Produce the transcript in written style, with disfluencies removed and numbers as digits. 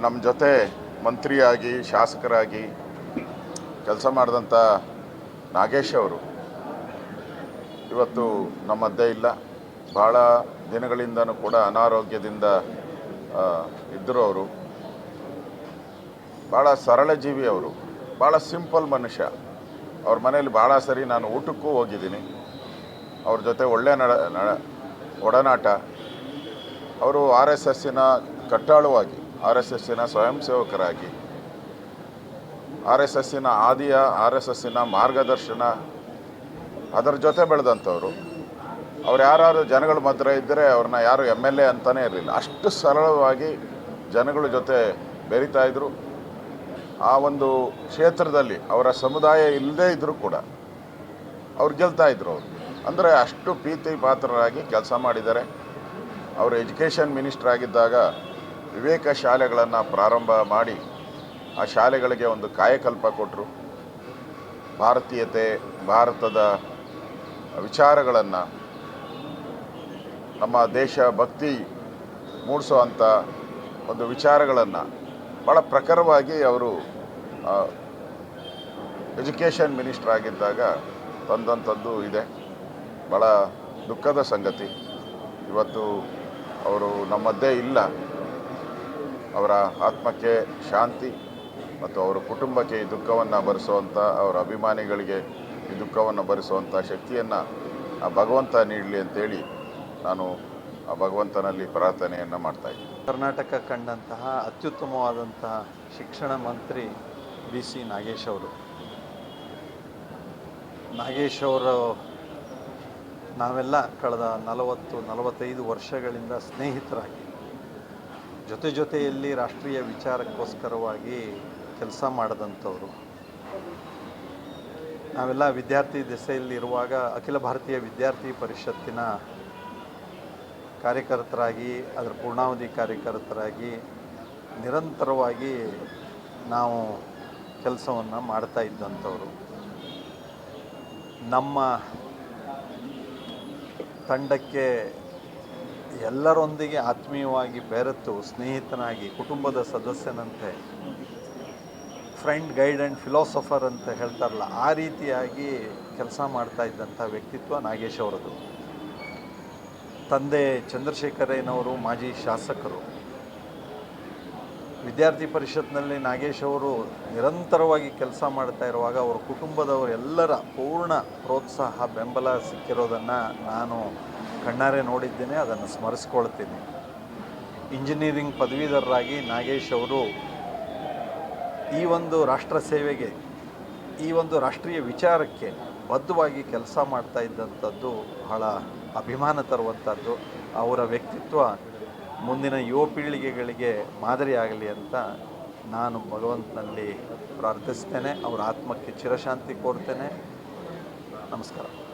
ನಮ್ಮ ಜೊತೆ ಮಂತ್ರಿಯಾಗಿ ಶಾಸಕರಾಗಿ ಕೆಲಸ ಮಾಡಿದಂಥ ನಾಗೇಶ್ ಅವರು ಇವತ್ತು ನಮ್ಮ ಮಧ್ಯೆ ಇಲ್ಲ. ಭಾಳ ದಿನಗಳಿಂದನೂ ಕೂಡ ಅನಾರೋಗ್ಯದಿಂದ ಇದ್ದರು. ಅವರು ಭಾಳ ಸರಳ ಜೀವಿ, ಅವರು ಭಾಳ ಸಿಂಪಲ್ ಮನುಷ್ಯ. ಅವ್ರ ಮನೇಲಿ ಭಾಳ ಸರಿ ನಾನು ಊಟಕ್ಕೂ ಹೋಗಿದ್ದೀನಿ. ಅವ್ರ ಜೊತೆ ಒಳ್ಳೆಯ ಒಡನಾಟ. ಅವರು RSSನ ಕಟ್ಟಾಳುವಾಗಿ, RSSನ ಸ್ವಯಂ ಸೇವಕರಾಗಿ, RSSನ ಆದಿಯ RSSನ ಮಾರ್ಗದರ್ಶನ ಅದರ ಜೊತೆ ಬೆಳೆದಂಥವ್ರು. ಅವ್ರು ಯಾರು ಜನಗಳ ಮಧ್ಯೆ ಇದ್ದರೆ ಅವ್ರನ್ನ ಯಾರು MLA ಅಂತಲೇ ಇರಲಿಲ್ಲ. ಅಷ್ಟು ಸರಳವಾಗಿ ಜನಗಳ ಜೊತೆ ಬೆರೀತಾಯಿದ್ರು. ಆ ಒಂದು ಕ್ಷೇತ್ರದಲ್ಲಿ ಅವರ ಸಮುದಾಯ ಇಲ್ಲದೇ ಇದ್ದರೂ ಕೂಡ ಅವ್ರು ಗೆಲ್ತಾಯಿದ್ರು. ಅವರು ಅಂದರೆ ಅಷ್ಟು ಪ್ರೀತಿ ಪಾತ್ರರಾಗಿ ಕೆಲಸ ಮಾಡಿದ್ದಾರೆ. ಅವರು ಎಜುಕೇಷನ್ ಮಿನಿಸ್ಟರ್ ಆಗಿದ್ದಾಗ ವಿವೇಕ ಶಾಲೆಗಳನ್ನು ಪ್ರಾರಂಭ ಮಾಡಿ ಆ ಶಾಲೆಗಳಿಗೆ ಒಂದು ಕಾಯಕಲ್ಪ ಕೊಟ್ಟರು. ಭಾರತೀಯತೆ, ಭಾರತದ ವಿಚಾರಗಳನ್ನು, ನಮ್ಮ ದೇಶ ಭಕ್ತಿ ಮೂಡಿಸುವಂಥ ಒಂದು ವಿಚಾರಗಳನ್ನು ಭಾಳ ಪ್ರಖರವಾಗಿ ಅವರು ಎಜುಕೇಷನ್ ಮಿನಿಸ್ಟರ್ ಆಗಿದ್ದಾಗ ತಂದಂಥದ್ದು ಇದೆ. ಭಾಳ ದುಃಖದ ಸಂಗತಿ. ಇವತ್ತು ಅವರು ನಮ್ಮ ಮಧ್ಯೆ ಇಲ್ಲ. ಅವರ ಆತ್ಮಕ್ಕೆ ಶಾಂತಿ ಮತ್ತು ಅವರ ಕುಟುಂಬಕ್ಕೆ ಈ ದುಃಖವನ್ನು ಭರಿಸುವಂಥ, ಅವರ ಅಭಿಮಾನಿಗಳಿಗೆ ಈ ದುಃಖವನ್ನು ಭರಿಸುವಂಥ ಶಕ್ತಿಯನ್ನು ಆ ಭಗವಂತ ನೀಡಲಿ ಅಂತೇಳಿ ನಾನು ಆ ಭಗವಂತನಲ್ಲಿ ಪ್ರಾರ್ಥನೆಯನ್ನು ಮಾಡ್ತಾಯಿದ್ದೀನಿ. ಕರ್ನಾಟಕ ಕಂಡಂತಹ ಅತ್ಯುತ್ತಮವಾದಂತಹ ಶಿಕ್ಷಣ ಮಂತ್ರಿ BC ನಾಗೇಶ್ ಅವರು. ನಾಗೇಶ್ ಅವರು ನಾವೆಲ್ಲ ಕಳೆದ 40-45 ವರ್ಷಗಳಿಂದ ಸ್ನೇಹಿತರಾಗಿ ಜೊತೆಯಲ್ಲಿ ರಾಷ್ಟ್ರೀಯ ವಿಚಾರಕ್ಕೋಸ್ಕರವಾಗಿ ಕೆಲಸ ಮಾಡಿದಂಥವ್ರು. ನಾವೆಲ್ಲ ವಿದ್ಯಾರ್ಥಿ ದೆಸೆಯಲ್ಲಿರುವಾಗ ಅಖಿಲ ಭಾರತೀಯ ವಿದ್ಯಾರ್ಥಿ ಪರಿಷತ್ತಿನ ಕಾರ್ಯಕರ್ತರಾಗಿ, ಅದರ ಪೂರ್ಣಾವಧಿ ಕಾರ್ಯಕರ್ತರಾಗಿ ನಿರಂತರವಾಗಿ ನಾವು ಕೆಲಸವನ್ನು ಮಾಡ್ತಾ ಇದ್ದಂಥವ್ರು. ನಮ್ಮ ತಂಡಕ್ಕೆ ಎಲ್ಲರೊಂದಿಗೆ ಆತ್ಮೀಯವಾಗಿ ಬೆರೆತು ಸ್ನೇಹಿತನಾಗಿ, ಕುಟುಂಬದ ಸದಸ್ಯನಂತೆ, ಫ್ರೆಂಡ್, ಗೈಡ್ ಆ್ಯಂಡ್ ಫಿಲಾಸಫರ್ ಅಂತ ಹೇಳ್ತಾರಲ್ಲ, ಆ ರೀತಿಯಾಗಿ ಕೆಲಸ ಮಾಡ್ತಾ ಇದ್ದಂಥ ವ್ಯಕ್ತಿತ್ವ ನಾಗೇಶ್ ಅವರದು. ತಂದೆ ಚಂದ್ರಶೇಖರಯ್ಯನವರು ಮಾಜಿ ಶಾಸಕರು. ವಿದ್ಯಾರ್ಥಿ ಪರಿಷತ್ನಲ್ಲಿ ನಾಗೇಶ್ ಅವರು ನಿರಂತರವಾಗಿ ಕೆಲಸ ಮಾಡ್ತಾ ಇರುವಾಗ ಅವರ ಕುಟುಂಬದವರೆಲ್ಲರ ಪೂರ್ಣ ಪ್ರೋತ್ಸಾಹ, ಬೆಂಬಲ ಸಿಕ್ಕಿರೋದನ್ನು ನಾನು ಕಣ್ಣಾರೆ ನೋಡಿದ್ದೇನೆ. ಅದನ್ನು ಸ್ಮರಿಸ್ಕೊಳ್ತೀನಿ. ಇಂಜಿನಿಯರಿಂಗ್ ಪದವೀಧರರಾಗಿ ನಾಗೇಶ್ ಅವರು ಈ ಒಂದು ರಾಷ್ಟ್ರ ಸೇವೆಗೆ, ಈ ಒಂದು ರಾಷ್ಟ್ರೀಯ ವಿಚಾರಕ್ಕೆ ಬದ್ಧವಾಗಿ ಕೆಲಸ ಮಾಡ್ತಾ ಇದ್ದಂಥದ್ದು ಬಹಳ ಅಭಿಮಾನ ತರುವಂಥದ್ದು. ಅವರ ವ್ಯಕ್ತಿತ್ವ ಮುಂದಿನ ಯುವ ಪೀಳಿಗೆಗಳಿಗೆ ಮಾದರಿಯಾಗಲಿ ಅಂತ ನಾನು ಭಗವಂತನಲ್ಲಿ ಪ್ರಾರ್ಥಿಸ್ತೇನೆ. ಅವರ ಆತ್ಮಕ್ಕೆ ಚಿರಶಾಂತಿ ಕೋರ್ತೇನೆ. ನಮಸ್ಕಾರ.